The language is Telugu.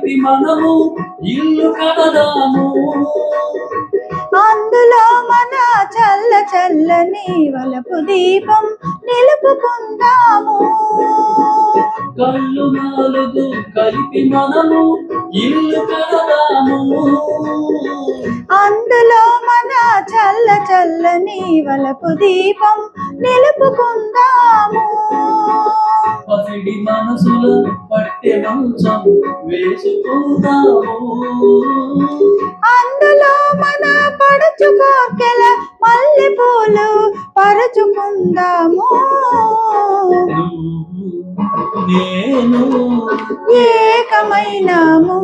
కలిపి మనము ఇల్లు కడదాము. అందులో మన చల్ల చల్లని వలపు దీపం నిలుపుకుందాము. కళ్ళు నాలుగు కలిపి మనము ఇల్లు కడదాము. అందులో మన చల్ల చల్లని వలపు దీపం నిలుపుకుందాము. పసిడి మనసుల పట్టె మంచం వేసుకుందాము. అందులో మన పడుచు కోర్కెల మల్లె పూలు పరుచుకుందాము. నేను ఏకమైనాము.